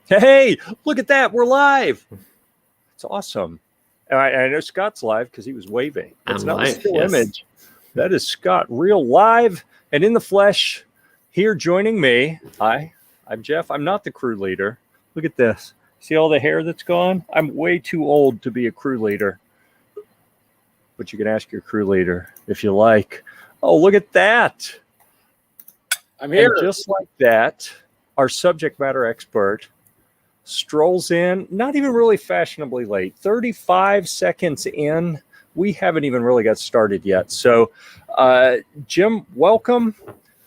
Hey, look at that. We're live. It's awesome. I know Scott's live because he was waving. It's not a still image. That is Scott, real live and in the flesh, here joining me. Hi, I'm Jeff. I'm not the crew leader. Look at this. See all the hair that's gone? I'm way too old to be a crew leader. But you can ask your crew leader if you like. Oh, look at that. I'm here. And just like that, our subject matter expert strolls in, not even really fashionably late, 35 seconds in. We haven't even really got started yet. So, Jim, welcome.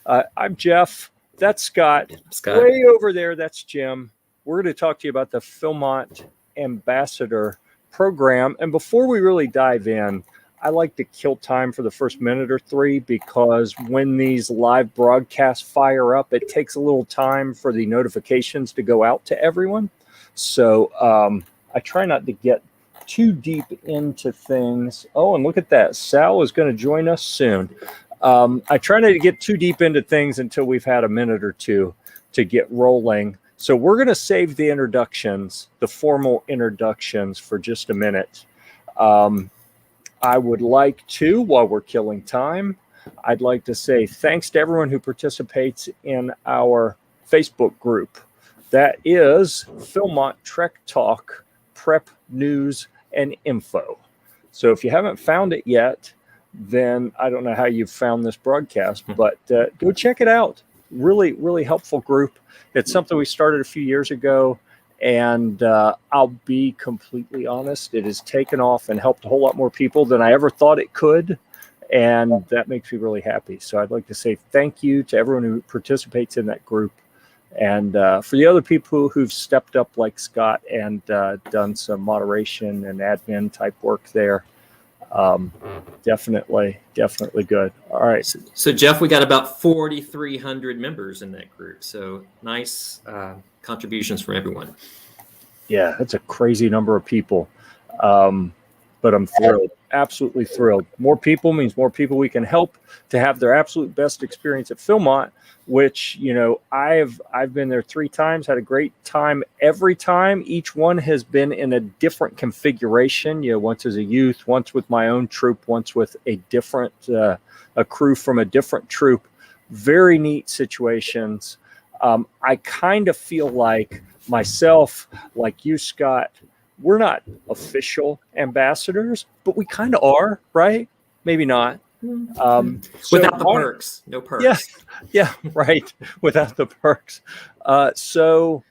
I'm Jeff. That's Scott. Way over there, that's Jim. We're going to talk to you about the Philmont Ambassador program. And before we really dive in, I like to kill time for the first minute or three because when these live broadcasts fire up, it takes a little time for the notifications to go out to everyone. So I try not to get too deep into things. Oh, and look at that. Sal is going to join us soon. I try not to get too deep into things until we've had a minute or two to get rolling. So we're going to save the introductions, the formal introductions, for just a minute. I would like to, while we're killing time, I'd like to say thanks to everyone who participates in our Facebook group. That is Philmont Trek Talk, Prep News, and Info. So if you haven't found it yet, then I don't know how you've found this broadcast, but go check it out. Really, really helpful group. It's something we started a few years ago. And I'll be completely honest, it has taken off and helped a whole lot more people than I ever thought it could. And that makes me really happy. So I'd like to say thank you to everyone who participates in that group. And for the other people who've stepped up like Scott and done some moderation and admin type work there. Definitely good. All right. So Jeff, we got about 4,300 members in that group. So nice contributions from everyone. Yeah, that's a crazy number of people. But I'm thrilled, absolutely thrilled. More people means more people we can help to have their absolute best experience at Philmont, which, you know, I've been there 3 times, had a great time every time. Each one has been in a different configuration, you know, once as a youth, once with my own troop, once with a different, a crew from a different troop. Very neat situations. I kind of feel like myself, like you, Scott, we're not official ambassadors, but we kind of are, right? Maybe not. Without the perks, no perks. Yeah, right. Without the perks. So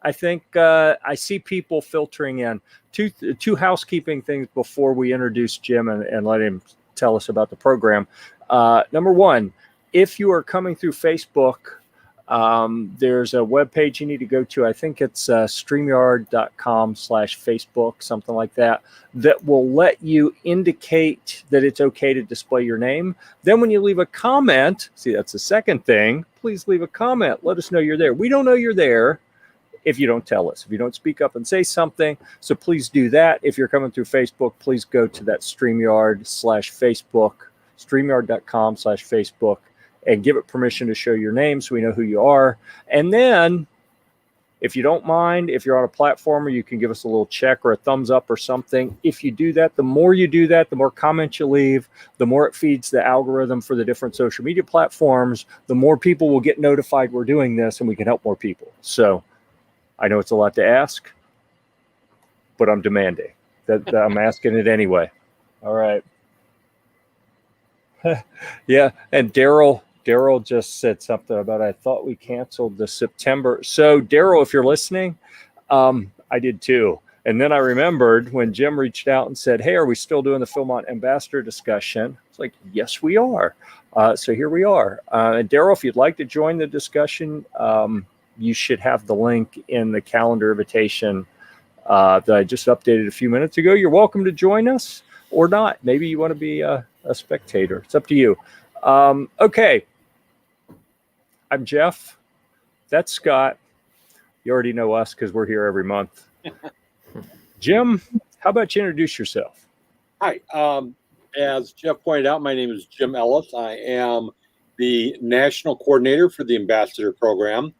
I think I see people filtering in. Two housekeeping things before we introduce Jim and let him tell us about the program. Number one, if you are coming through Facebook, there's a webpage you need to go to. I think it's StreamYard.com/Facebook, something like that, that will let you indicate that it's okay to display your name. Then when you leave a comment, see, that's the second thing, please leave a comment. Let us know you're there. We don't know you're there if you don't tell us, if you don't speak up and say something. So please do that. If you're coming through Facebook, please go to that StreamYard/Facebook, StreamYard.com/Facebook, and give it permission to show your name so we know who you are. And then, if you don't mind, if you're on a platform, you can give us a little check or a thumbs up or something. If you do that, the more you do that, the more comments you leave, the more it feeds the algorithm for the different social media platforms, the more people will get notified we're doing this and we can help more people. So I know it's a lot to ask, but I'm demanding that I'm asking it anyway. All right. Yeah. And Daryl just said something about, I thought we canceled the September. So Daryl, if you're listening, I did too. And then I remembered when Jim reached out and said, hey, are we still doing the Philmont Ambassador discussion? It's like, yes, we are. So here we are. And Daryl, if you'd like to join the discussion, you should have the link in the calendar invitation that I just updated a few minutes ago. You're welcome to join us or not. Maybe you want to be a spectator. It's up to you. Okay. I'm Jeff. That's Scott. You already know us because we're here every month. Jim, how about you introduce yourself? Hi. As Jeff pointed out, my name is Jim Ellis. I am the National Coordinator for the Ambassador Program.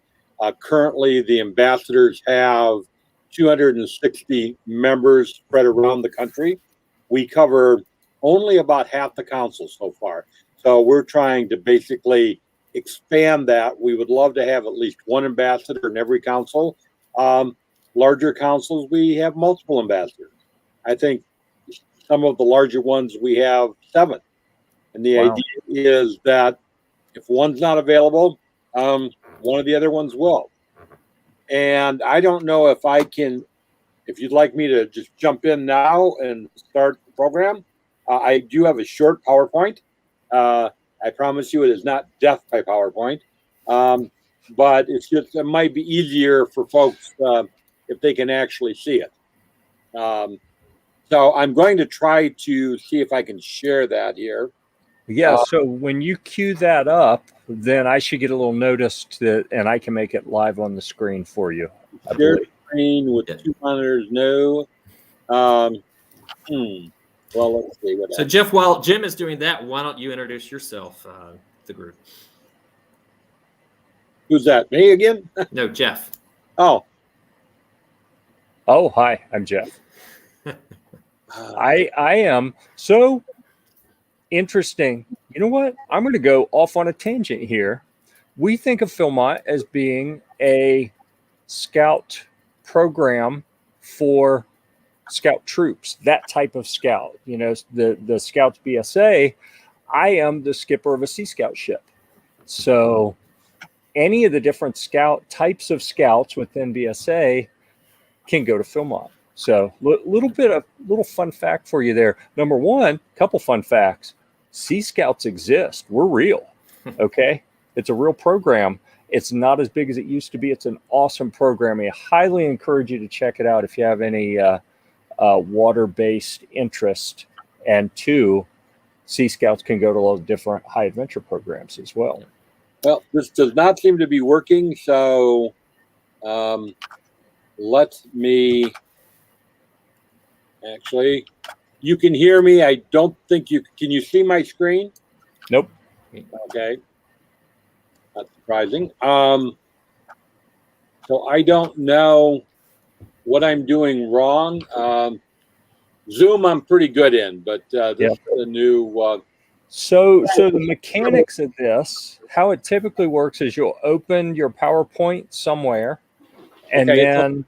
Currently, the ambassadors have 260 members spread around the country. We cover only about half the council so far. So we're trying to basically expand that. We would love to have at least one ambassador in every council. Larger councils, we have multiple ambassadors. I think some of the larger ones, we have 7. And the idea is that if one's not available, one of the other ones will. And I don't know if you'd like me to just jump in now and start the program. I do have a short PowerPoint. I promise you it is not death by PowerPoint. But it might be easier for folks if they can actually see it. So I'm going to try to see if I can share that here. Yeah, so when you cue that up, then I should get a little notice and I can make it live on the screen for you. Share screen with 2 monitors, no. Well, let's see. So Jeff, while Jim is doing that, why don't you introduce yourself to the group? Who's that? Me again? No, Jeff. Oh, hi, I'm Jeff. I am so interesting. You know what? I'm going to go off on a tangent here. We think of Philmont as being a scout program for scout troops, that type of scout. You know, the Scouts BSA, I am the skipper of a Sea Scout ship. So any of the different types of scouts within BSA can go to Philmont. So little fun fact for you there. Number one, couple fun facts. Sea Scouts exist. We're real. Okay. It's a real program. It's not as big as it used to be. It's an awesome program. I highly encourage you to check it out if you have any water-based interest. And 2, Sea Scouts can go to a lot of different high adventure programs as well. well, this does not seem to be working. So let me actually, you can hear me. I don't think can you see my screen? Nope. Okay. Not surprising. So I don't know what I'm doing wrong. Zoom, I'm pretty good in, but this is a new. So the mechanics of this, how it typically works is you'll open your PowerPoint somewhere, and then,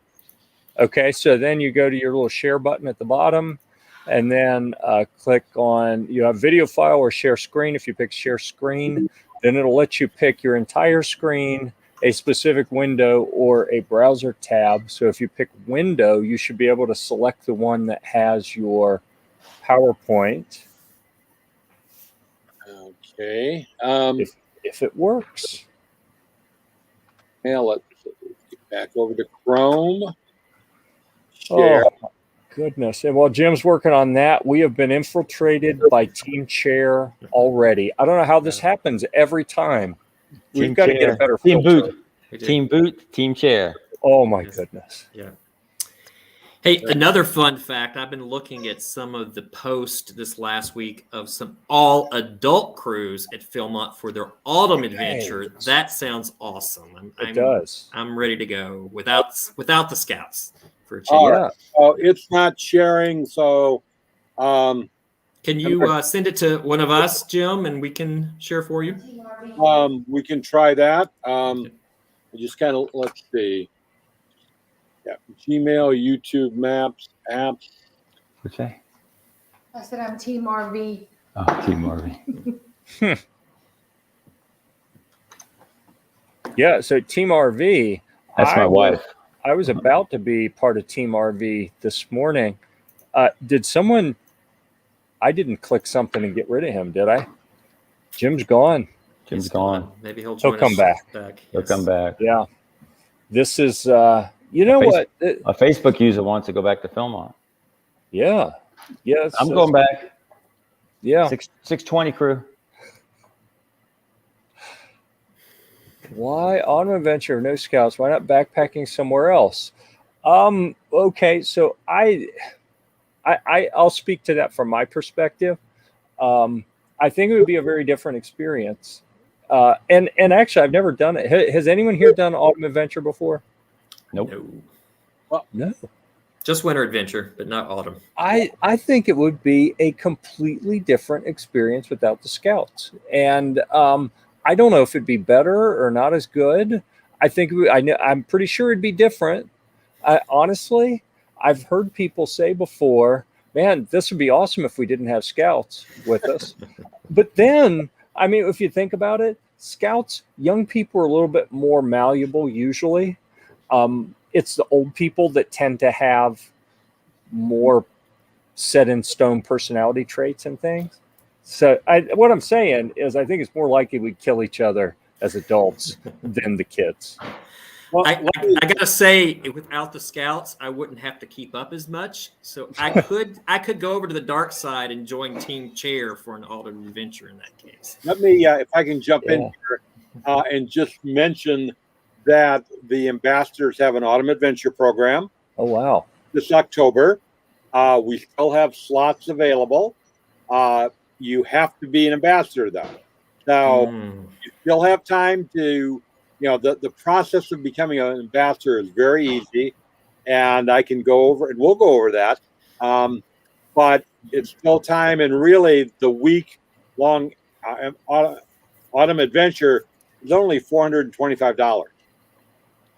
so then you go to your little share button at the bottom, and then click on, you have video file or share screen. If you pick share screen, then it'll let you pick your entire screen, a specific window, or a browser tab. So if you pick window, you should be able to select the one that has your PowerPoint. Okay. If it works. Now let's get back over to Chrome. Share. Oh, goodness. And while Jim's working on that, we have been infiltrated by Team Chair already. I don't know how this happens every time. We've got to get a better Team filter. Boot. Team Boot, Team Chair. Oh, my goodness. Yeah. Hey, another fun fact. I've been looking at some of the posts this last week of some all-adult crews at Philmont for their autumn adventure. That sounds awesome. It does. I'm ready to go without the scouts for a change. Oh, oh, it's not sharing, so can you send it to one of us, Jim, and we can share for you? we can try that. Just kind of, let's see. Yeah, Gmail, YouTube, Maps, apps. What's that? I said I'm Team RV. Oh, Team RV. Yeah, so Team RV. That's my wife. I was about to be part of Team RV this morning. Did someone? I didn't click something and get rid of him, did I? Jim's gone. Jim's gone. Maybe he'll come back. He'll come back. Yeah. This is, you know what? A Facebook user wants to go back to Philmont. Yeah. Yes. I'm going back. Yeah. 620 crew. Why autumn adventure? No scouts. Why not backpacking somewhere else? Okay. So I'll speak to that from my perspective. I think it would be a very different experience And actually, I've never done it. Has anyone here done Autumn Adventure before? Nope. No. No. Just winter adventure, but not autumn. I think it would be a completely different experience without the scouts, and I don't know if it'd be better or not as good. I think I'm pretty sure it'd be different. Honestly, I've heard people say before, "Man, this would be awesome if we didn't have scouts with us." But then, I mean, if you think about it, scouts, young people are a little bit more malleable usually. It's the old people that tend to have more set in stone personality traits and things. So what I'm saying is I think it's more likely we'd kill each other as adults than the kids. Well, I gotta say, without the scouts, I wouldn't have to keep up as much. So I could go over to the dark side and join Team Chair for an autumn adventure in that case. let me, if I can jump in here and just mention that the ambassadors have an autumn adventure program Oh, wow. this October. We still have slots available. You have to be an ambassador, though. So you still have time to, the process of becoming an ambassador is very easy. And I can go over, and we'll go over that. But it's still time. And really, the week-long autumn adventure is only $425.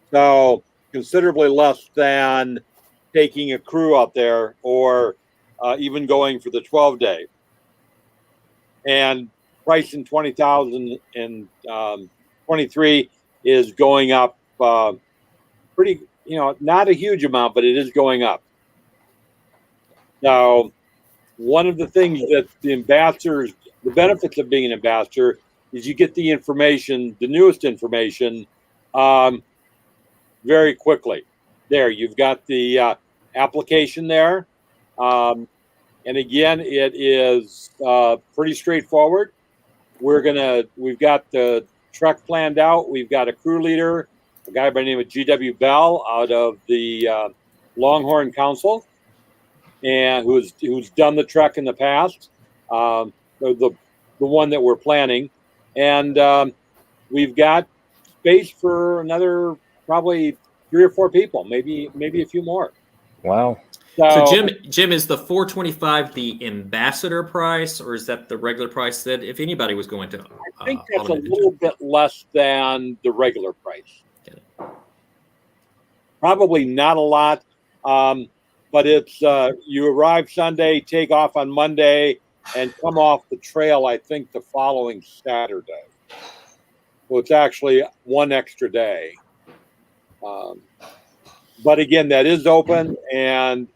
So considerably less than taking a crew out there or even going for the 12-day. And price in 2023 is going up pretty, not a huge amount, but it is going up. Now, one of the things that the ambassadors, the benefits of being an ambassador is you get the information, the newest information, very quickly. There, you've got the application there. And again, it is pretty straightforward. We've got the trek planned out. We've got a crew leader, a guy by the name of G.W. Bell out of the Longhorn Council, and who's done the trek in the past, the one that we're planning. And we've got space for another probably 3 or 4 people, maybe a few more. Wow. So Jim, is the $425 the ambassador price, or is that the regular price that if anybody was going to? I think that's a little bit less than the regular price. Probably not a lot, but it's you arrive Sunday, take off on Monday, and come off the trail, I think, the following Saturday. So it's actually one extra day. But again, that is open, and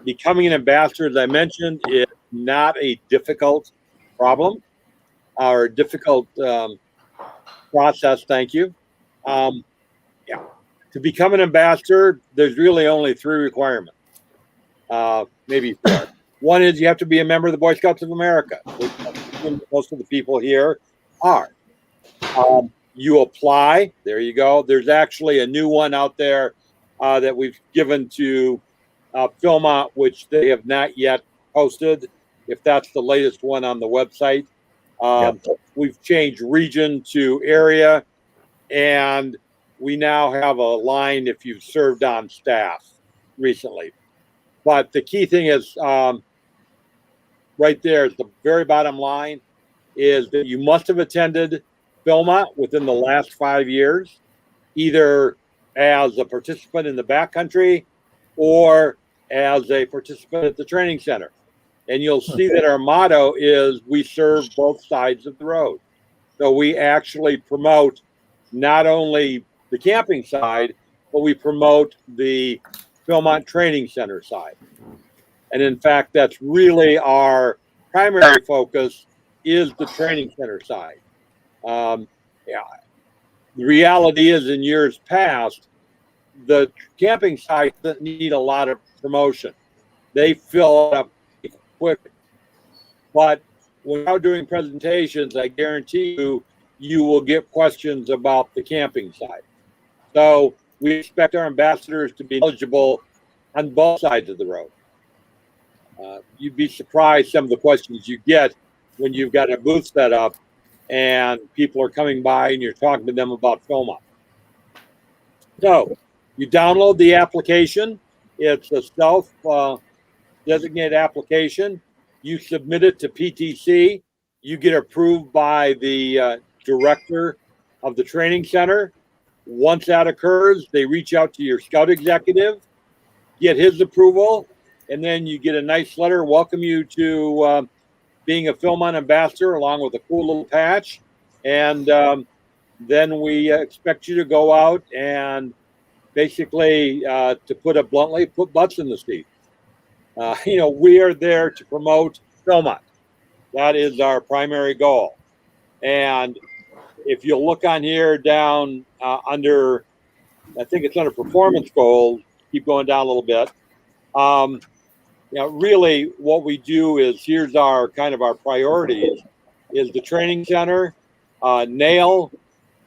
becoming an ambassador, as I mentioned, is not a difficult problem or difficult process. Thank you. To become an ambassador, there's really only 3 requirements, maybe 4. One is you have to be a member of the Boy Scouts of America, which most of the people here are. You apply. There you go. There's actually a new one out there that we've given to Philmont, which they have not yet posted, if that's the latest one on the website. We've changed region to area, and we now have a line if you've served on staff recently. But the key thing is right there at the very bottom line is that you must have attended Philmont within the last 5 years, either as a participant in the backcountry or as a participant at the training center. And you'll see that our motto is we serve both sides of the road. So we actually promote not only the camping side, but we promote the Philmont Training Center side. And in fact, that's really our primary focus is the training center side. The reality is in years past, the camping sites that need a lot of promotion, they fill up quick. But when we're doing presentations, I guarantee you will get questions about the camping side. So we expect our ambassadors to be eligible on both sides of the road. You'd be surprised some of the questions you get when you've got a booth set up and people are coming by and you're talking to them about Philmont. So you download the application. It's a self-designated application. You submit it to PTC. You get approved by the director of the training center. Once that occurs, they reach out to your scout executive, get his approval, and then you get a nice letter welcome you to being a Philmont ambassador along with a cool little patch. And then we expect you to go out and basically, to put it bluntly, put butts in the seat. We are there to promote Philmont. That is our primary goal. And if you look on here down under, I think it's under performance goals, keep going down a little bit. Really what we do is, here's our kind of our priorities, is the training center, NAIL,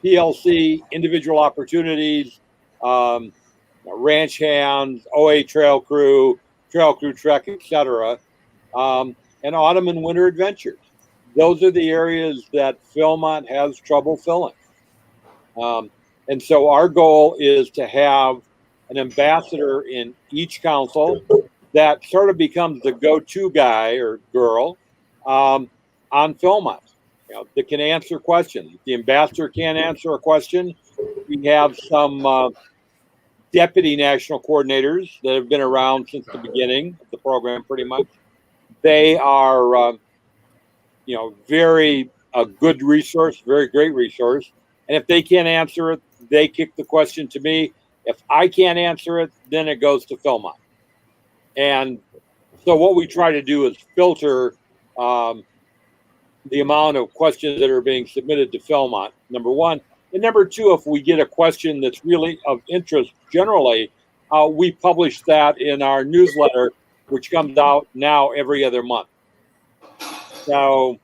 PLC, individual opportunities, ranch hands, OA trail crew trek, etc., and autumn and winter adventures. Those are the areas that Philmont has trouble filling. And so our goal is to have an ambassador in each council that sort of becomes the go-to guy or girl on Philmont, that can answer questions. If the ambassador can't answer a question, we have some deputy national coordinators that have been around since the beginning of the program, pretty much. They are, very a good resource, very great resource. And if they can't answer it, they kick the question to me. If I can't answer it, then it goes to Philmont. And so what we try to do is filter the amount of questions that are being submitted to Philmont, number one. And number two, if we get a question that's really of interest generally, we publish that in our newsletter, which comes out now every other month. So,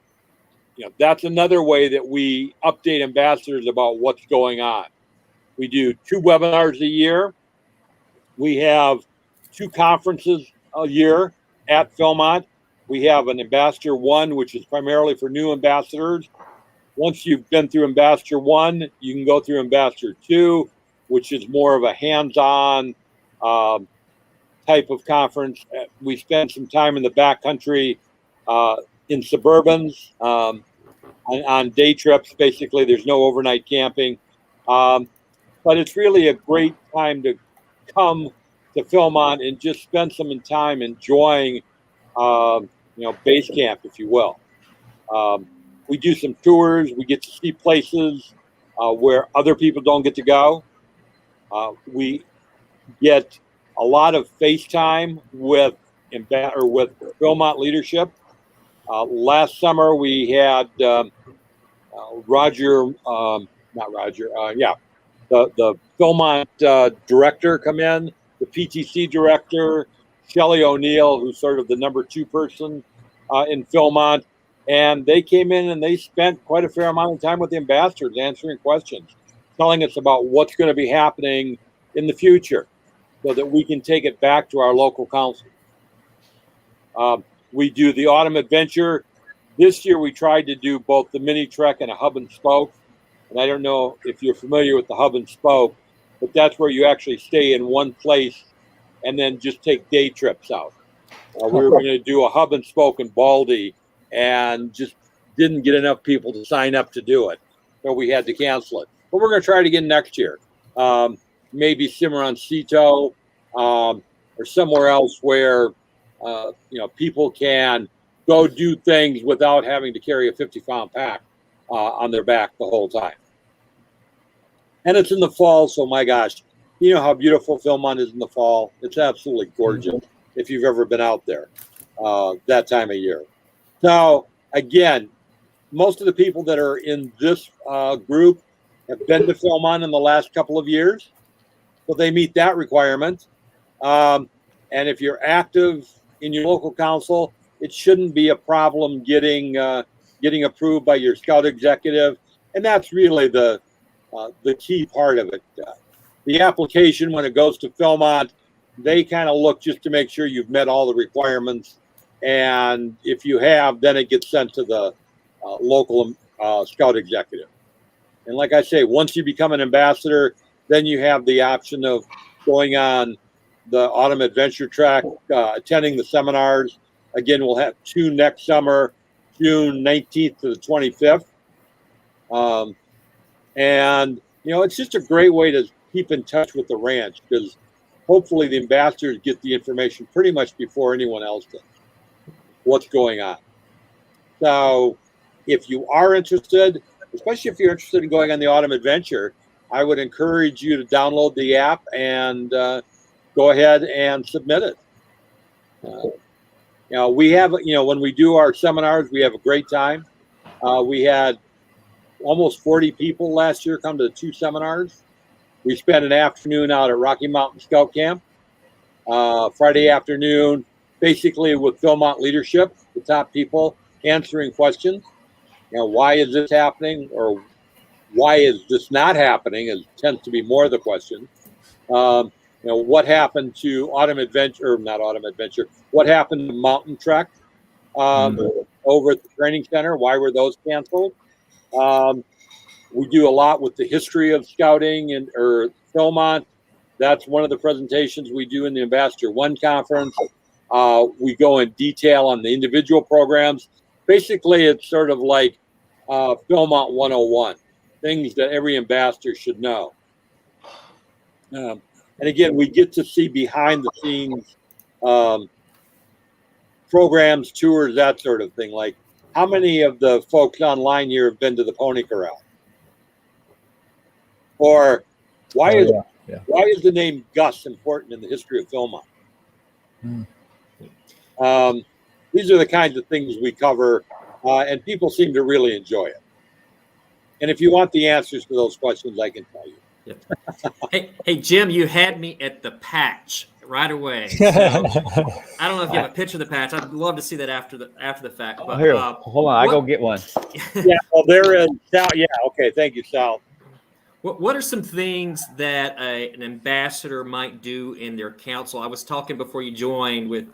that's another way that we update ambassadors about what's going on. We do 2 webinars a year. We have 2 conferences a year at Philmont. We have an Ambassador 1, which is primarily for new ambassadors. Once you've been through Ambassador 1, you can go through Ambassador 2, which is more of a hands-on type of conference. We spend some time in the backcountry in Suburbans on day trips. Basically, there's no overnight camping. But it's really a great time to come to Philmont and just spend some time enjoying, base camp, if you will. We do some tours. We get to see places where other people don't get to go. We get a lot of FaceTime with Philmont leadership. Last summer we had the Philmont director come in, the PTC director, Shelley O'Neill, who's sort of the number 2 person in Philmont. And they came in and they spent quite a fair amount of time with the ambassadors answering questions, telling us about what's going to be happening in the future so that we can take it back to our local council. We do the autumn adventure. This year we tried to do both the mini trek and a hub and spoke. And I don't know if you're familiar with the hub and spoke, but that's where you actually stay in one place and then just take day trips out. We were going to do a hub and spoke in Baldy and just didn't get enough people to sign up to do it. So we had to cancel it. But we're going to try it again next year. Maybe Cimarroncito or somewhere else where people can go do things without having to carry a 50-pound pack on their back the whole time. And it's in the fall, so my gosh, you know how beautiful Philmont is in the fall. It's absolutely gorgeous if you've ever been out there that time of year. Now, again, most of the people that are in this group have been to Philmont in the last couple of years, so they meet that requirement. And if you're active in your local council, it shouldn't be a problem getting approved by your scout executive, and that's really the key part of it. The application, when it goes to Philmont, they kind of look just to make sure you've met all the requirements, and if you have, then it gets sent to the local Scout Executive. And like I say, once you become an ambassador, then you have the option of going on the autumn adventure track, attending the seminars. Again, we'll have 2 next summer, June 19th to the 25th. And, it's just a great way to keep in touch with the ranch, because hopefully the ambassadors get the information pretty much before anyone else does, what's going on. So if you are interested, especially if you're interested in going on the autumn adventure, I would encourage you to download the app and go ahead and submit it. We have, when we do our seminars, we have a great time. We had almost 40 people last year come to the 2 seminars. We spent an afternoon out at Rocky Mountain Scout Camp, Friday afternoon, basically with Philmont leadership, the top people, answering questions. Why is this happening, or why is this not happening? It tends to be more of the question. What happened to autumn adventure, or not autumn adventure? What happened to mountain trek over at the training center? Why were those canceled? We do a lot with the history of scouting or Philmont. That's one of the presentations we do in the Ambassador One Conference. We go in detail on the individual programs. Basically, it's sort of like Philmont 101, things that every ambassador should know. And again, we get to see behind the scenes programs, tours, that sort of thing. Like, how many of the folks online here have been to the Pony Corral? Or why is the name Gus important in the history of Philmont? These are the kinds of things we cover, and people seem to really enjoy it. And if you want the answers to those questions, I can tell you. Yep. Hey, Jim, you had me at the patch right away. So, I don't know if you have a picture of the patch. I'd love to see that after the fact. But, Here, hold on, I go get one. Yeah, well, there is Sal. Yeah, okay, thank you, Sal. What are some things that an ambassador might do in their council? I was talking before you joined with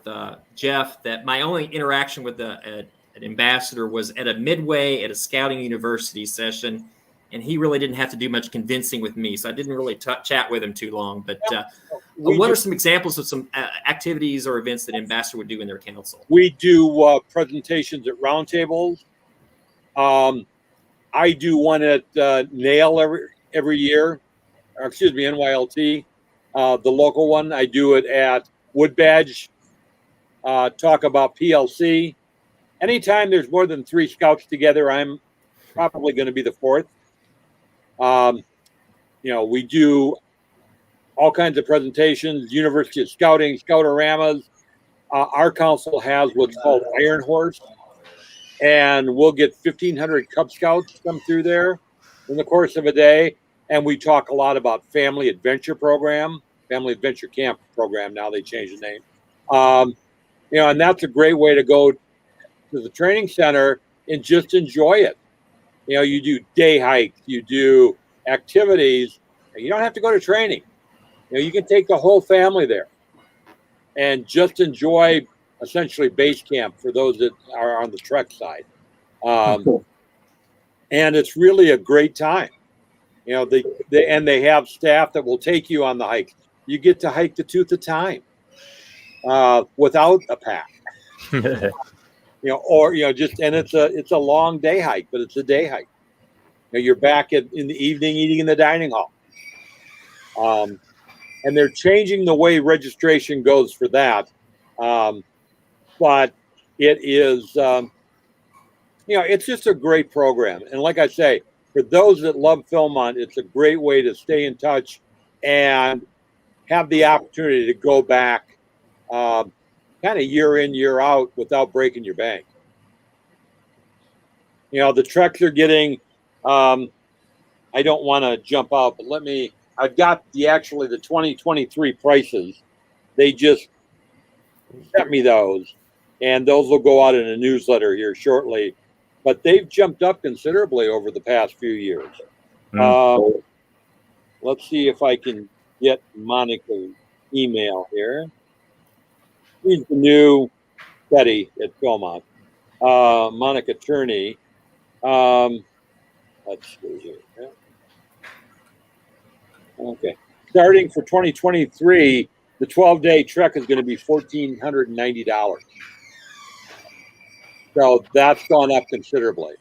Jeff that my only interaction with an ambassador was at a midway at a scouting university session, and he really didn't have to do much convincing with me, so I didn't really chat with him too long. But what are some examples of some activities or events that an ambassador would do in their council? We do presentations at roundtables. I do one at NAIL every year, or excuse me, NYLT, the local one. I do it at Wood Badge, talk about PLC. Anytime there's more than 3 scouts together, I'm probably going to be the 4th. We do all kinds of presentations, University of Scouting, Scout-O-Ramas. Our council has what's called Iron Horse, and we'll get 1,500 Cub Scouts come through there in the course of a day. And we talk a lot about Family Adventure Camp program. Now they changed the name. And that's a great way to go to the training center and just enjoy it. You do day hikes, you do activities, and you don't have to go to training. You can take the whole family there and just enjoy essentially base camp for those that are on the trek side. And it's really a great time. They have staff that will take you on the hike. You get to hike the tooth of time without a pack. And it's a long day hike, but it's a day hike. You're back in the evening eating in the dining hall. And they're changing the way registration goes for that. But it is, it's just a great program. And like I say, for those that love Philmont, it's a great way to stay in touch and have the opportunity to go back kind of year in, year out without breaking your bank. The treks are getting, I don't want to jump out, but I've got the 2023 prices. They just sent me those, and those will go out in a newsletter here shortly. But they've jumped up considerably over the past few years. Let's see if I can get Monica's email here. She's the new Betty at Philmont, Monica Turney. Let's see here. Yeah. Okay. Starting for 2023, the 12-day trek is going to be $1,490. So that's gone up considerably.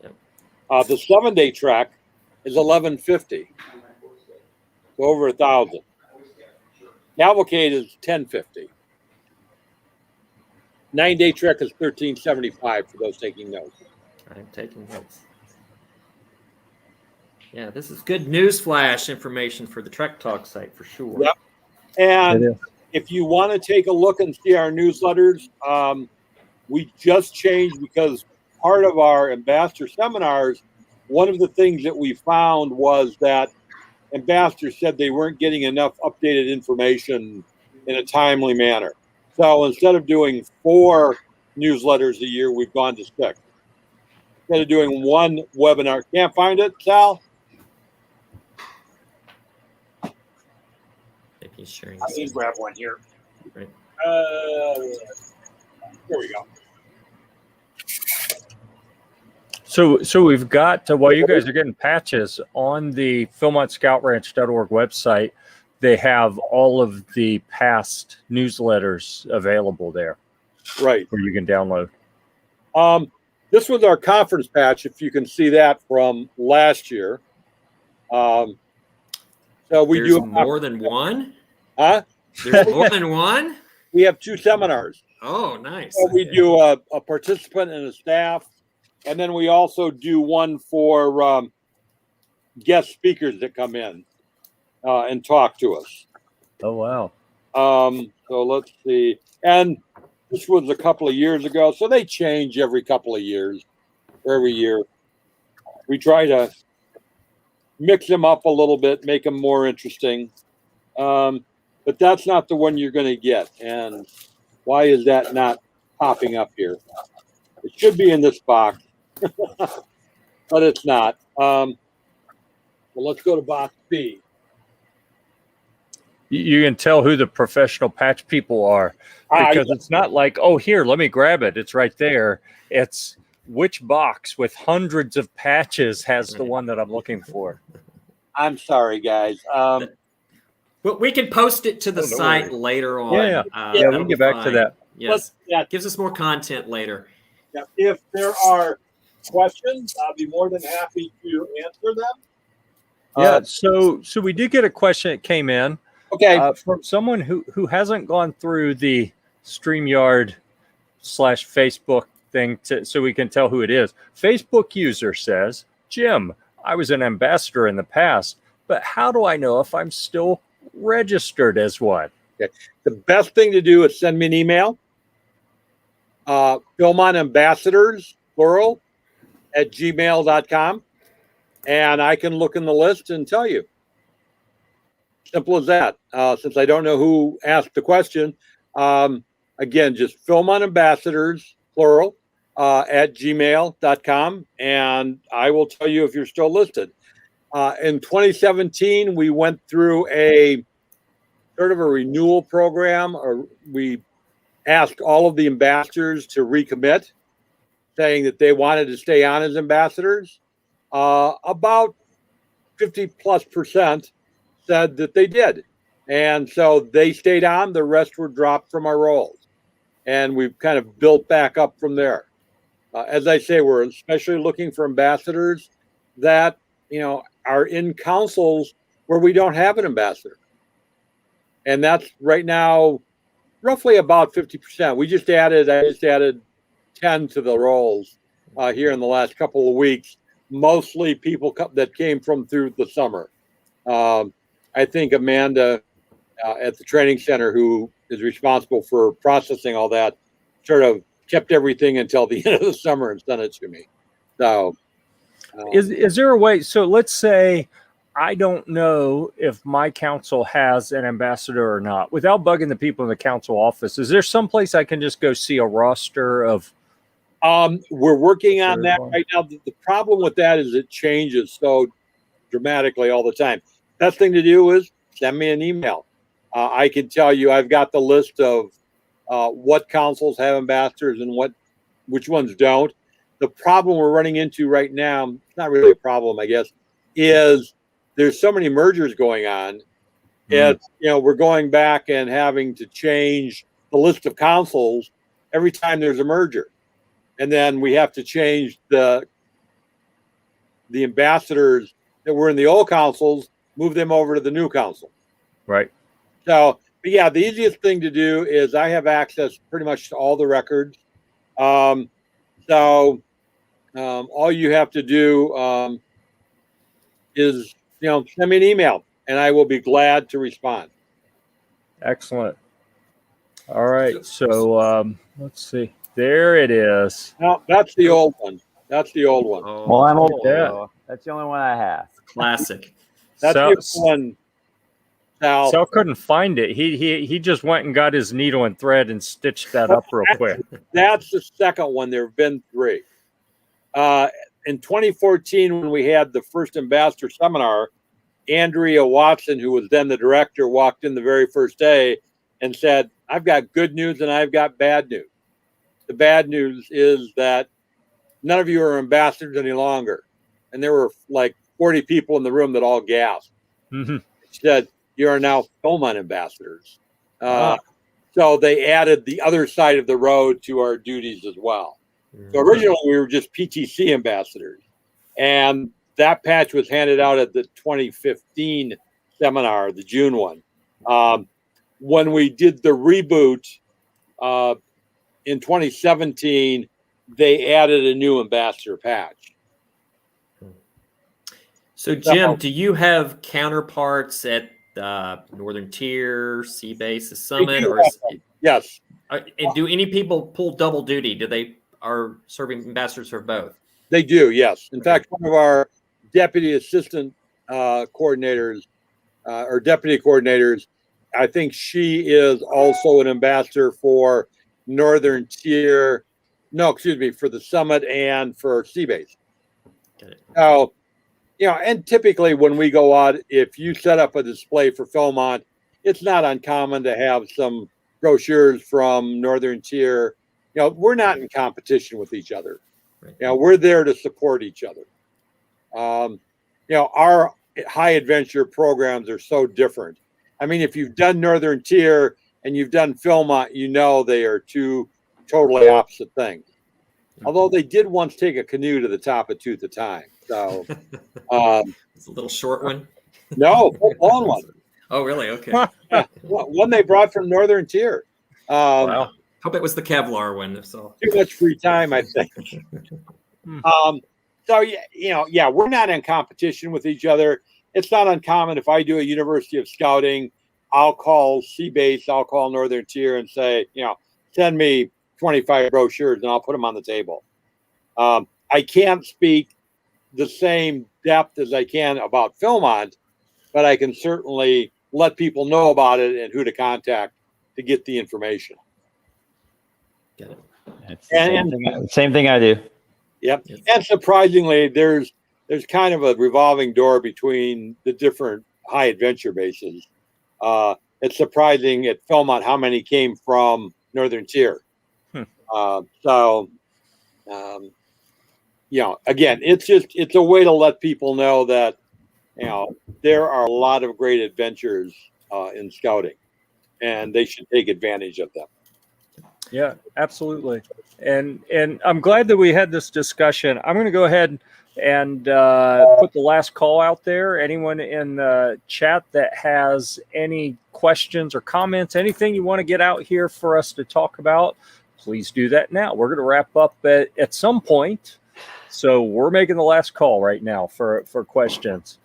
The 7-day trek is $1,150. So over $1,000. Cavalcade is $1,050. 9-day trek is $1,375 for those taking notes. I'm taking notes. Yeah, this is good news flash information for the Trek Talk site for sure. Yep. And if you want to take a look and see our newsletters, we just changed because part of our ambassador seminars, one of the things that we found was that ambassadors said they weren't getting enough updated information in a timely manner. So instead of doing 4 newsletters a year, we've gone to 6. Instead of doing 1 webinar. Can't find it, Sal? Maybe he's sharing. I can grab one here. Right. There we go. So we've got, while you guys are getting patches on the PhilmontScoutRanch.org website, they have all of the past newsletters available there. Right. Where you can download. This was our conference patch, if you can see that from last year. So There's do more than one? Huh? There's more than one? We have 2 seminars. Oh, nice. So we do a participant and a staff, and then we also do one for guest speakers that come in and talk to us. Oh, wow. So let's see. And this was a couple of years ago, so they change every couple of years, every year. We try to mix them up a little bit, make them more interesting. But that's not the one you're going to get. And why is that not popping up here? It should be in this box, but it's not. Well, let's go to box B. You can tell who the professional patch people are because it's not like, oh, here, let me grab it. It's right there. It's which box with hundreds of patches has the one that I'm looking for. I'm sorry, guys. But we can post it to the site later on. Yeah, we'll get back to that. Yes. Gives us more content later. Yeah, if there are questions, I'll be more than happy to answer them. Yeah, so we did get a question that came in. Okay. From someone who hasn't gone through the StreamYard/Facebook thing so we can tell who it is. Facebook user says, Jim, I was an ambassador in the past, but how do I know if I'm still registered as one? Okay. The best thing to do is send me an email. Philmont Ambassadors, plural, @gmail.com. And I can look in the list and tell you. Simple as that. Since I don't know who asked the question, again, just Philmont Ambassadors, plural, @gmail.com. And I will tell you if you're still listed. In 2017, we went through a sort of a renewal program, or we asked all of the ambassadors to recommit, saying that they wanted to stay on as ambassadors. About 50+% said that they did. And so they stayed on, the rest were dropped from our roles. And we've kind of built back up from there. As I say, we're especially looking for ambassadors that, are in councils where we don't have an ambassador. And that's right now roughly about 50%. I just added 10 to the roles here in the last couple of weeks, mostly people that came from through the summer. I think Amanda at the training center, who is responsible for processing all that, sort of kept everything until the end of the summer and sent it to me. So is there a way? So let's say I don't know if my council has an ambassador or not. Without bugging the people in the council office, is there some place I can just go see a roster of? We're working on that right now. The problem with that is it changes so dramatically all the time. Best thing to do is send me an email. I can tell you I've got the list of what councils have ambassadors and which ones don't. the problem we're running into right now, it's not really a problem, I guess, is there's so many mergers going on. It's, we're going back and having to change the list of councils every time there's a merger. And then we have to change the ambassadors that were in the old councils, move them over to the new council. Right. So, but yeah, the easiest thing to do is I have access pretty much to all the records. All you have to do is, send me an email and I will be glad to respond. Excellent. All right. So let's see. There it is. No, that's the old one. That's the old one. Oh, Well, I'm old. Yeah. So that's the only one I have. classic. That's the old one. Sal. Sal couldn't find it. He just went and got his needle and thread and stitched that up real quick. That's the second one. There have been 3. In 2014, when we had the first ambassador seminar, Andrea Watson, who was then the director, walked in the very first day and said, I've got good news and I've got bad news. The bad news is that none of you are ambassadors any longer. And there were like 40 people in the room that all gasped. Mm-hmm. She said, you are now Philmont ambassadors. So they added the other side of the road to our duties as well. So originally we were just PTC ambassadors. And that patch was handed out at the 2015 seminar, the June one. When we did the reboot in 2017, they added a new ambassador patch. So, Jim, do you have counterparts at Northern Tier, Sea Base, the Summit, Yes. And do any people pull double duty? Do they are serving ambassadors for both? They do, yes. In fact, one of our deputy assistant coordinators or deputy coordinators, I think she is also an ambassador for Northern Tier. No, excuse me, for the Summit and for Sea Base. Got it. So, and typically when we go out, if you set up a display for Philmont, it's not uncommon to have some brochures from Northern Tier. We're not in competition with each other. Right. We're there to support each other. Our high adventure programs are so different. I mean, if you've done Northern Tier and you've done Philmont, they are two totally opposite things. Although they did once take a canoe to the top of Tooth of Time. So it's a little short one. No, full-blown one. Oh, really? Okay. Yeah, one they brought from Northern Tier. Wow. Hope it was the Kevlar one. So Too much free time, I think. We're not in competition with each other. It's not uncommon if I do a University of Scouting, I'll call Sea Base, I'll call Northern Tier and say, send me 25 brochures and I'll put them on the table. I can't speak the same depth as I can about Philmont, but I can certainly let people know about it and who to contact to get the information. Got it. It's the same thing I do. Yep. Yes. And surprisingly, there's kind of a revolving door between the different high adventure bases. It's surprising at Philmont how many came from Northern Tier. Again, it's a way to let people know that, there are a lot of great adventures in scouting and they should take advantage of them. Yeah, absolutely. And I'm glad that we had this discussion. I'm going to go ahead and put the last call out there. Anyone in the chat that has any questions or comments, anything you want to get out here for us to talk about, please do that now. We're going to wrap up at some point. So we're making the last call right now for questions.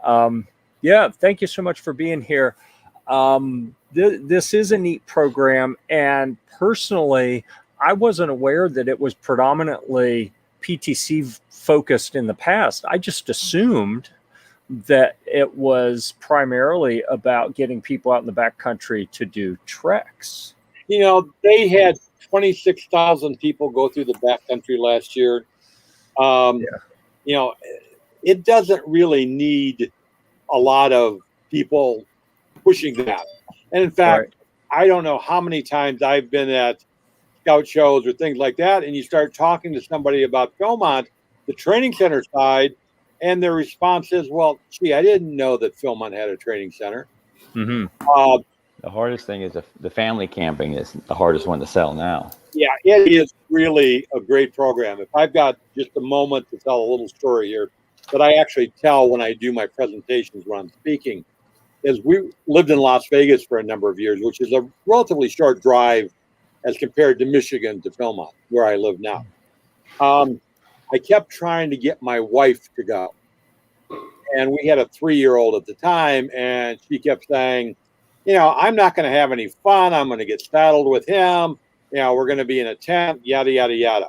Thank you so much for being here. This is a neat program, and personally, I wasn't aware that it was predominantly PTC focused in the past. I just assumed that it was primarily about getting people out in the backcountry to do treks. They had 26,000 people go through the backcountry last year. It doesn't really need a lot of people pushing that. And in fact, I don't know how many times I've been at scout shows or things like that, and you start talking to somebody about Philmont, the training center side, and their response is, well, gee, I didn't know that Philmont had a training center. Mm-hmm. The hardest thing is the family camping is the hardest one to sell now. Yeah, it is really a great program. If I've got just a moment to tell a little story here that I actually tell when I do my presentations when I'm speaking, is we lived in Las Vegas for a number of years, which is a relatively short drive as compared to Michigan to Philmont, where I live now. I kept trying to get my wife to go. And we had a 3-year-old at the time, and she kept saying, I'm not going to have any fun. I'm going to get saddled with him. We're going to be in a tent, yada, yada, yada.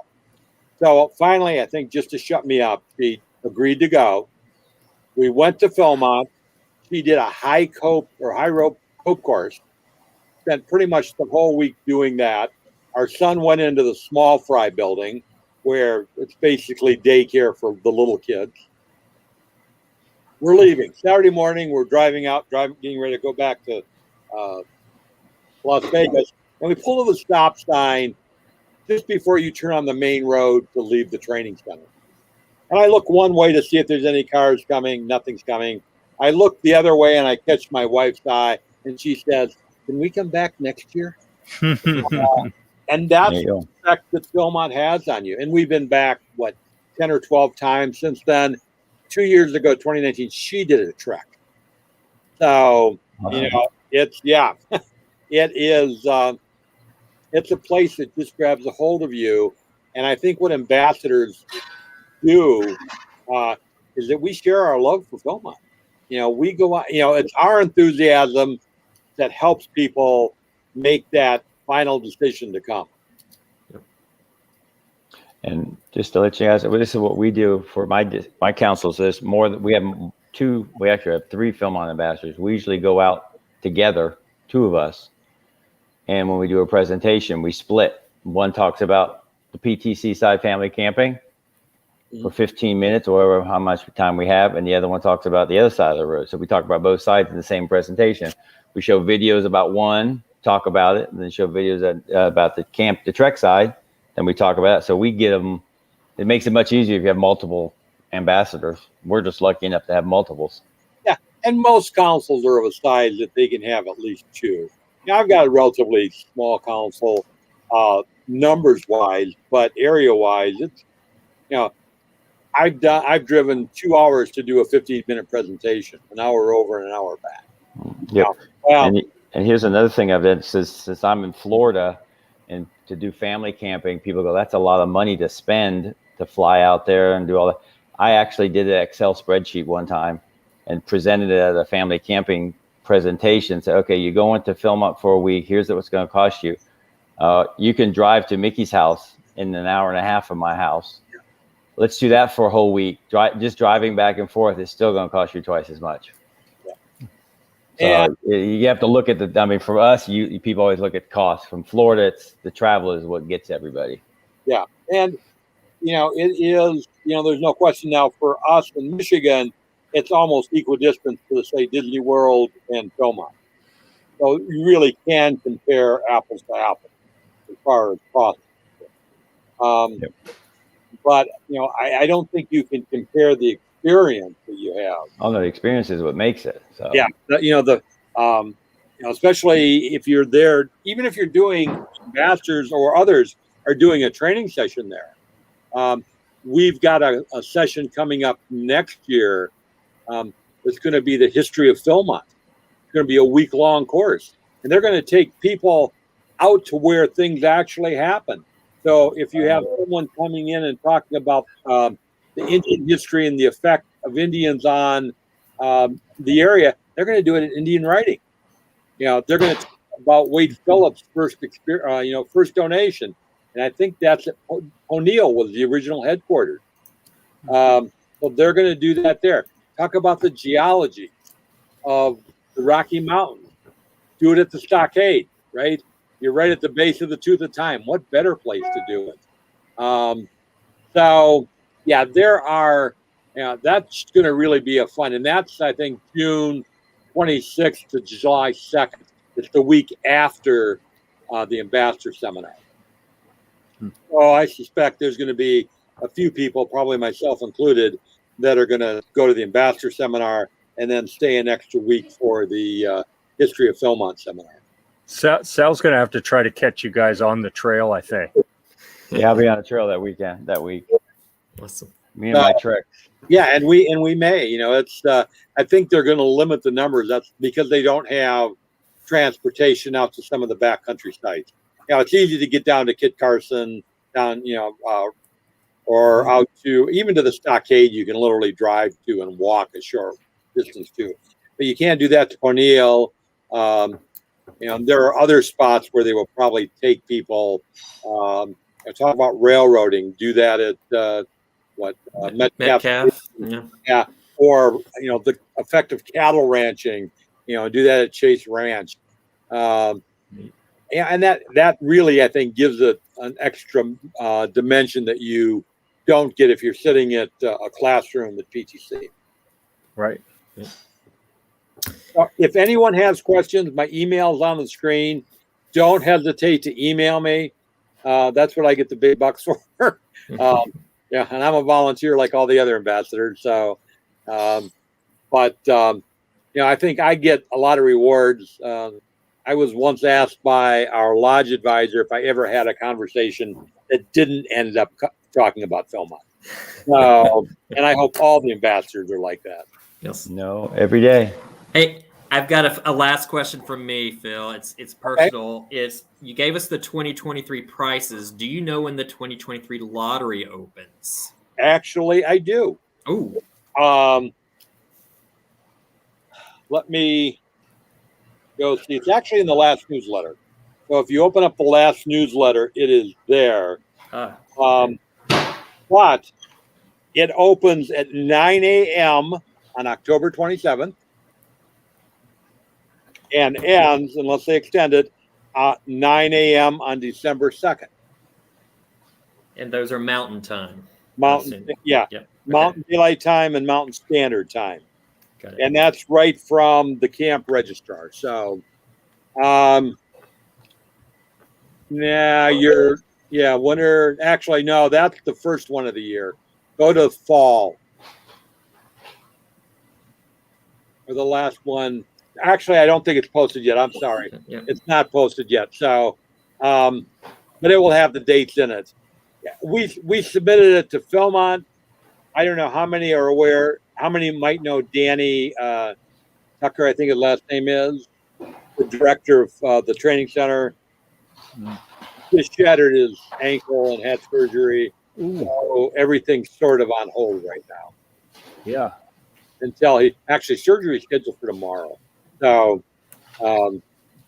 So finally, I think just to shut me up, she agreed to go. We went to Philmont. She did a high rope cope course. Spent pretty much the whole week doing that. Our son went into the small fry building, where it's basically daycare for the little kids. We're leaving Saturday morning. We're getting ready to go back to Las Vegas, and we pull to the stop sign just before you turn on the main road to leave the training center. And I look one way to see if there's any cars coming. Nothing's coming. I look the other way, and I catch my wife's eye, and she says, "Can we come back next year?" And that's the effect that Philmont has on you. And we've been back, 10 or 12 times since then. 2 years ago, 2019, she did a trek. So, it's, it is, it's a place that just grabs a hold of you. And I think what ambassadors do is that we share our love for Philmont. We go out, it's our enthusiasm that helps people make that final decision to come. And just to let you guys, this is what we do for my councils. There's more. We actually have 3 Philmont ambassadors. We usually go out together, 2 of us. And when we do a presentation, we split. One talks about the PTC side, family camping, for 15 minutes or how much time we have. And the other one talks about the other side of the road. So we talk about both sides in the same presentation. We show videos about one, talk about it, and then show videos about the trek side. Then we talk about it. So we get them. It makes it much easier if you have multiple ambassadors. We're just lucky enough to have multiples. Yeah, and most councils are of a size that they can have at least 2. I've got a relatively small council, numbers-wise, but area-wise, it's I've driven 2 hours to do a 15-minute presentation, an hour over and an hour back. Yep. And here's another thing I've done since I'm in Florida. And to do family camping, people go, that's a lot of money to spend to fly out there and do all that. I actually did an Excel spreadsheet one time and presented it at a family camping presentation. Said, okay, you're going to Philmont for a week. Here's what's going to cost you. You can drive to Mickey's house in an hour and a half from my house. Let's do that for a whole week. Just driving back and forth is still going to cost you twice as much. So you have to look at for us, people always look at cost. From Florida, it's the travel is what gets everybody. Yeah. And, it is, there's no question now for us in Michigan, it's almost equidistant to, say, Disney World and Philmont. So you really can compare apples to apples as far as cost. But, I don't think you can compare the experience that you have. Oh no, the experience is what makes it. So yeah, especially if you're there, even if you're doing masters or others are doing a training session there. We've got a session coming up next year. It's going to be the history of Philmont. It's going to be a week-long course, and they're going to take people out to where things actually happen. So if you have someone coming in and talking about the Indian history and the effect of Indians on the area, they're going to do it in Indian writing. They're going to talk about Wade Phillips' first donation, and I think that's at O'Neill was the original headquarters. So they're going to do that there. Talk about the geology of the Rocky Mountains. Do it at the Stockade, right? You're right at the base of the Tooth of Time. What better place to do it? So, yeah, there are. That's going to really be a fun, and that's I think June 26th to July 2nd. It's the week after the Ambassador Seminar. Oh, I suspect there's going to be a few people, probably myself included, that are going to go to the ambassador seminar and then stay an extra week for the history of Philmont seminar. Sal's going to have to try to catch you guys on the trail, I think. Yeah, I'll be on the trail that week. Awesome. Me and my tricks. Yeah, and we may, it's I think they're going to limit the numbers. That's because they don't have transportation out to some of the backcountry sites. It's easy to get down to Kit Carson, down, or out to even to the stockade. You can literally drive to and walk a short distance to, but you can't do that to Cornell. There are other spots where they will probably take people. Talk about railroading. Do that at Metcalf. Yeah, or the effective cattle ranching. Do that at Chase Ranch. And that really, I think, gives it an extra dimension that you don't get if you're sitting at a classroom at PTC. Right. If anyone has questions, my email is on the screen. Don't hesitate to email me. That's what I get the big bucks for. And I'm a volunteer like all the other ambassadors. So, I think I get a lot of rewards. I was once asked by our lodge advisor if I ever had a conversation that didn't end up talking about Philmont. And I hope all the ambassadors are like that. Yes. No, every day. Hey, I've got a last question from me, Phil. It's personal. Okay. You gave us the 2023 prices. Do you know when the 2023 lottery opens? Actually, I do. Oh. Let me go see. It's actually in the last newsletter. So if you open up the last newsletter, it is there. But it opens at 9 a.m. on October 27th and ends, unless they extend it, 9 a.m. on December 2nd. And those are mountain time. Mountain, yeah. Yep. Mountain Daylight Time and Mountain Standard Time. Got it. And that's right from the camp registrar. So, winter. Actually, no, that's the first one of the year. Go to fall. Or the last one. Actually, I don't think it's posted yet. I'm sorry. Yep. It's not posted yet. So, but it will have the dates in it. We submitted it to Philmont. I don't know how many are aware. How many might know Danny Tucker, I think his last name is, the director of the training center. Just shattered his ankle and had surgery. So everything's sort of on hold right now. Yeah. Until surgery is scheduled for tomorrow. So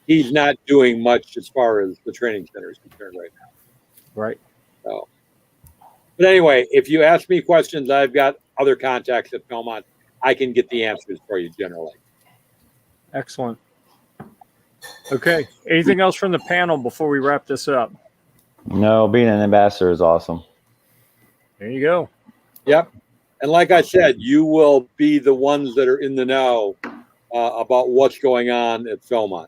he's not doing much as far as the training center is concerned right now. Right. So, but anyway, if you ask me questions, I've got other contacts at Philmont. I can get the answers for you generally. Excellent. Okay. Anything else from the panel before we wrap this up? No, being an ambassador is awesome. There you go. Yep. And like I said, you will be the ones that are in the know about what's going on at Philmont.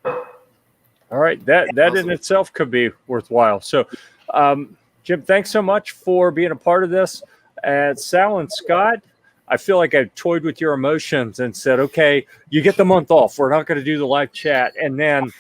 All right. That in itself could be worthwhile. So, Jim, thanks so much for being a part of this. Sal and Scott, I feel like I toyed with your emotions and said, okay, you get the month off. We're not going to do the live chat. And then,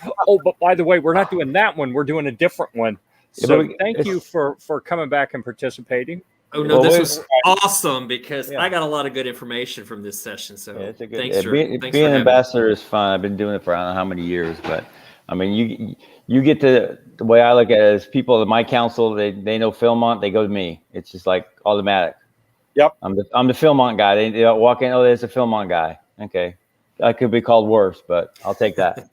but by the way, we're not doing that one. We're doing a different one. So thank you for coming back and participating. Oh, no, this was awesome because I got a lot of good information from this session. So thanks for being an ambassador is fun. I've been doing it for I don't know how many years, but I mean, you get to, the way I look at it is people in my council, they know Philmont, they go to me. It's just like automatic. Yep. I'm the Philmont guy. They walk in, oh, there's a Philmont guy. Okay. I could be called worse, but I'll take that.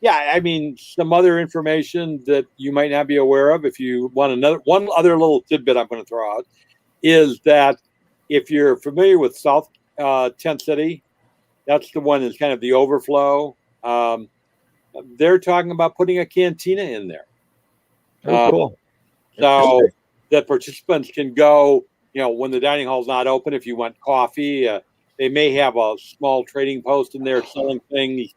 Yeah, I mean, some other information that you might not be aware of, if you want one other little tidbit I'm going to throw out, is that if you're familiar with South Tent City, that's the one that's kind of the overflow. They're talking about putting a cantina in there. Oh, cool. So that participants can go, when the dining hall's not open, if you want coffee, they may have a small trading post in there selling things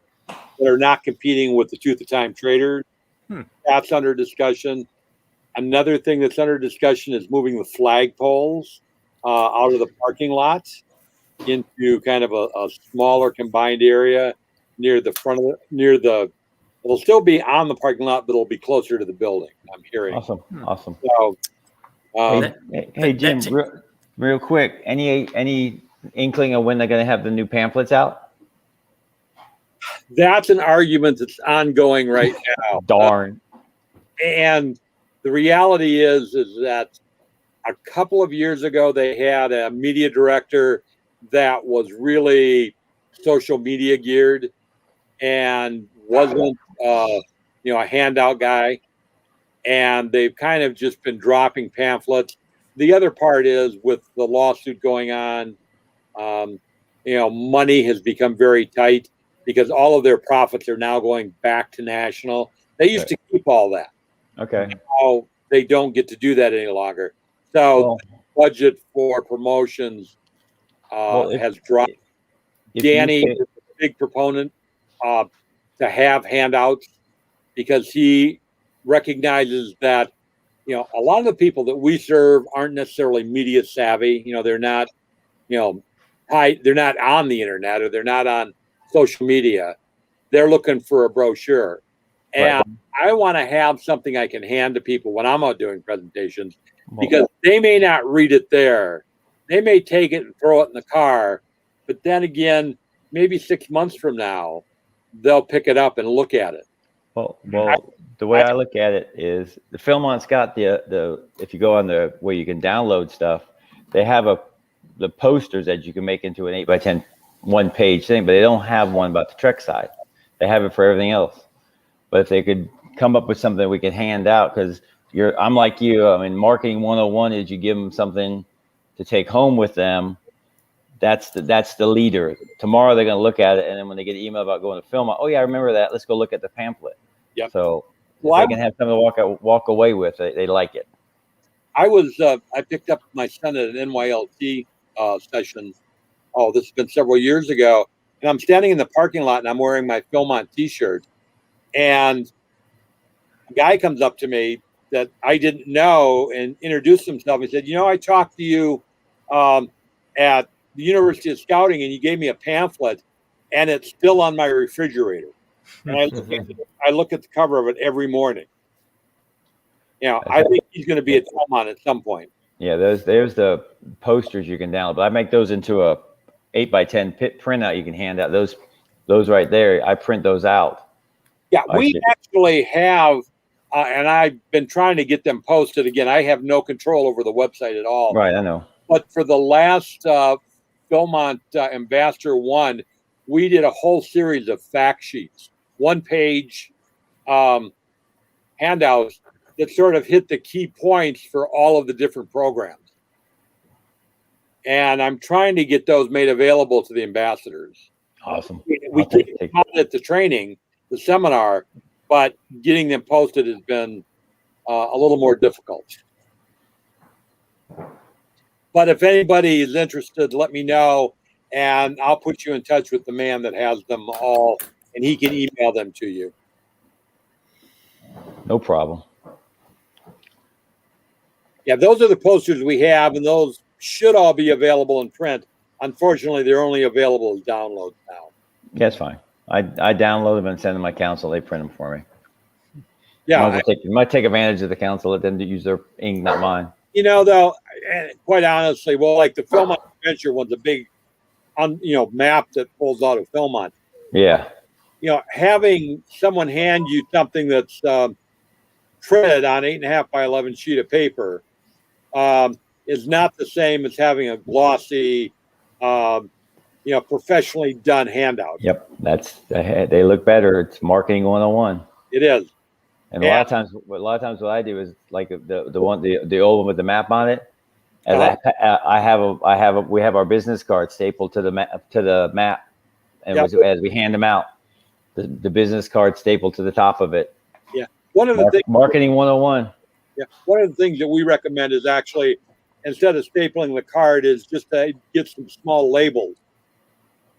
that are not competing with the Tooth of Time traders. That's under discussion. Another thing that's under discussion is moving the flagpoles out of the parking lot into kind of a smaller combined area near the front of it'll still be on the parking lot, but it'll be closer to the building, I'm hearing. Awesome. So, Hey, Jim, real quick, any inkling of when they're going to have the new pamphlets out? that's an argument that's ongoing right now. Darn. And the reality is that a couple of years ago, they had a media director that was really social media geared and wasn't, a handout guy. And they've kind of just been dropping pamphlets. The other part is with the lawsuit going on, money has become very tight because all of their profits are now going back to national. They used to keep all that. Okay. Now they don't get to do that any longer. So the budget for promotions has dropped. Danny is a big proponent to have handouts because he recognizes that, a lot of the people that we serve aren't necessarily media savvy. They're not, they're not on the internet or they're not on social media. They're looking for a brochure. And I want to have something I can hand to people when I'm out doing presentations because they may not read it there. They may take it and throw it in the car. But then again, maybe 6 months from now, they'll pick it up and look at it. Well, the way I look at it is the Philmont's got the if you go on the where you can download stuff, they have the posters that you can make into an 8x10 one-page thing, but they don't have one about the Trek side. They have it for everything else. But if they could come up with something we could hand out, because I'm like you. I mean, marketing 101 is you give them something to take home with them. That's the leader. Tomorrow they're going to look at it, and then when they get an email about going to Philmont, oh yeah, I remember that. Let's go look at the pamphlet. Yep. So if they can have something to walk away with, they like it. I picked up my son at an NYLT session. Oh, this has been several years ago, and I'm standing in the parking lot and I'm wearing my Philmont T-shirt, and a guy comes up to me that I didn't know and introduced himself. He said, I talked to you at the University of Scouting, and you gave me a pamphlet, and it's still on my refrigerator. And I look at the cover of it every morning. I think he's going to be at Philmont at some point. Yeah, there's the posters you can download, but I make those into a 8x10 printout you can hand out. Those right there, I print those out. Yeah, we actually have, and I've been trying to get them posted again. I have no control over the website at all. Right, I know. But for the last Philmont Ambassador 1, we did a whole series of fact sheets, one-page handouts that sort of hit the key points for all of the different programs. And I'm trying to get those made available to the ambassadors. Awesome. We take it at the training, the seminar, but getting them posted has been a little more difficult. But if anybody is interested, let me know, and I'll put you in touch with the man that has them all, and he can email them to you. No problem. Yeah, those are the posters we have, and those should all be available in print. Unfortunately, they're only available as downloads now. Yeah, that's fine. I download them and send them to my council. They print them for me. Yeah, might take advantage of the council. Let them use their ink, not mine. Though, quite honestly, like the Philmont Adventure one's a big, map that pulls out of Philmont. Yeah. Having someone hand you something that's printed on 8.5 by 11 sheet of paper is not the same as having a glossy, professionally done handout. Yep, they look better. It's marketing 101. It is. And a lot of times what I do is like the old one with the map on it. As we have our business card stapled to the map, and as we hand them out, the business card stapled to the top of it. Yeah, one of the things, marketing 101. Yeah, one of the things that we recommend is actually, instead of stapling the card, is just to get some small labels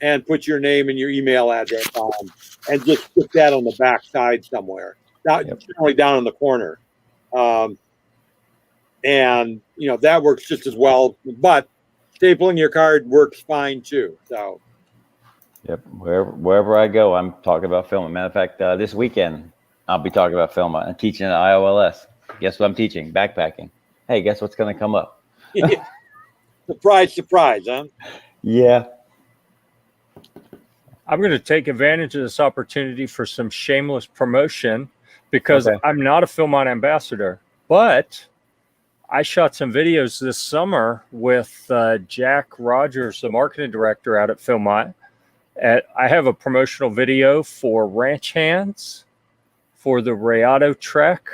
and put your name and your email address on, and just put that on the back side somewhere. generally down in the corner. And, that works just as well. But stapling your card works fine, too. So. Yep. Wherever I go, I'm talking about Philmont. Matter of fact, this weekend, I'll be talking about Philmont and teaching at IOLS. Guess what I'm teaching? Backpacking. Hey, guess what's going to come up? Surprise, surprise, huh? Yeah. I'm going to take advantage of this opportunity for some shameless promotion because I'm not a Philmont ambassador, but I shot some videos this summer with Jack Rogers, the marketing director out at Philmont. I have a promotional video for Ranch Hands, for the Rayado Trek,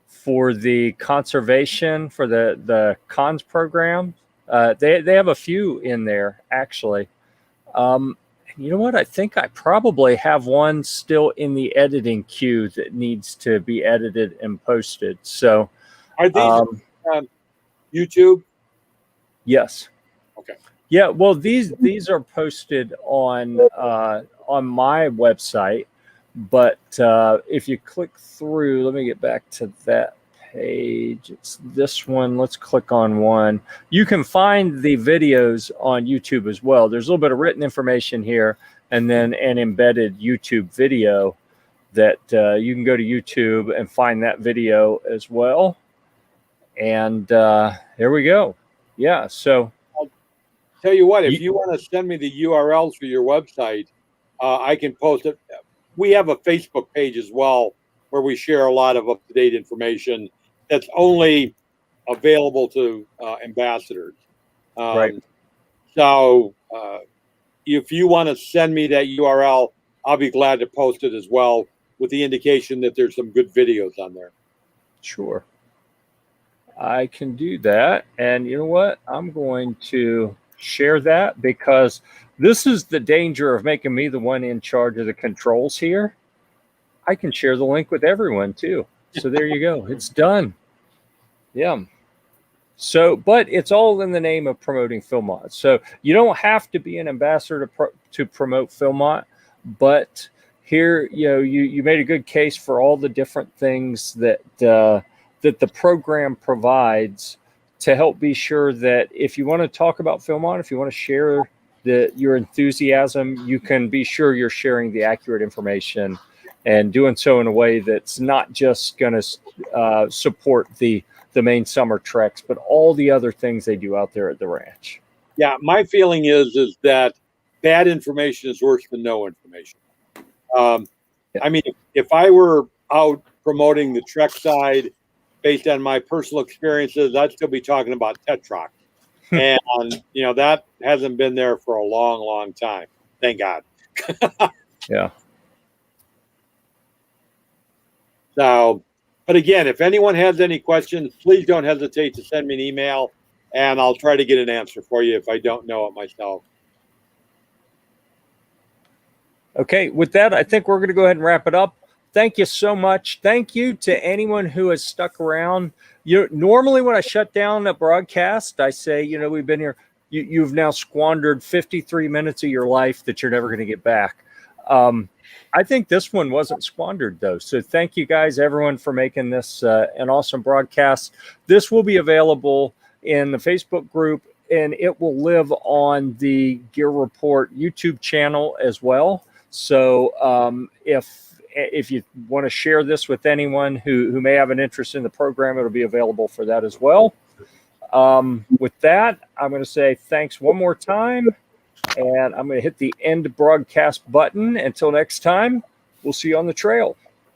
for the conservation, for the cons program. They have a few in there, actually. You know what? I think I probably have one still in the editing queue that needs to be edited and posted. So, are these on YouTube? Yes. Okay. Yeah. Well, these are posted on my website, but if you click through, let me get back to that page. It's this one. Let's click on one. You can find the videos on YouTube as well. There's a little bit of written information here and then an embedded YouTube video that you can go to YouTube and find that video as well. And there we go. Yeah. So I'll tell you what, if you want to send me the URLs for your website, I can post it. We have a Facebook page as well where we share a lot of up-to-date information that's only available to ambassadors. Right. So if you want to send me that URL, I'll be glad to post it as well with the indication that there's some good videos on there. Sure. I can do that. And you know what? I'm going to share that because this is the danger of making me the one in charge of the controls here. I can share the link with everyone too. So there you go. It's done. Yeah. So, but it's all in the name of promoting Philmont. So you don't have to be an ambassador to promote Philmont, but here, you made a good case for all the different things that that the program provides to help be sure that if you want to talk about Philmont, if you want to share your enthusiasm, you can be sure you're sharing the accurate information and doing so in a way that's not just going to support the main summer treks, but all the other things they do out there at the ranch. Yeah, my feeling is that bad information is worse than no information. I mean, if I were out promoting the trek side based on my personal experiences, I'd still be talking about Tetrox. And, that hasn't been there for a long, long time. Thank God. Yeah. So, but again, if anyone has any questions, please don't hesitate to send me an email and I'll try to get an answer for you if I don't know it myself. Okay, with that, I think we're going to go ahead and wrap it up. Thank you so much. Thank you to anyone who has stuck around. Normally when I shut down a broadcast, I say, we've been here. You've now squandered 53 minutes of your life that you're never going to get back. I think this one wasn't squandered, though. So thank you guys, everyone, for making this an awesome broadcast. This will be available in the Facebook group, and it will live on the Gear Report YouTube channel as well. So if you want to share this with anyone who may have an interest in the program, it'll be available for that as well. With that, I'm going to say thanks one more time, and I'm going to hit the end broadcast button. Until next time, we'll see you on the trail.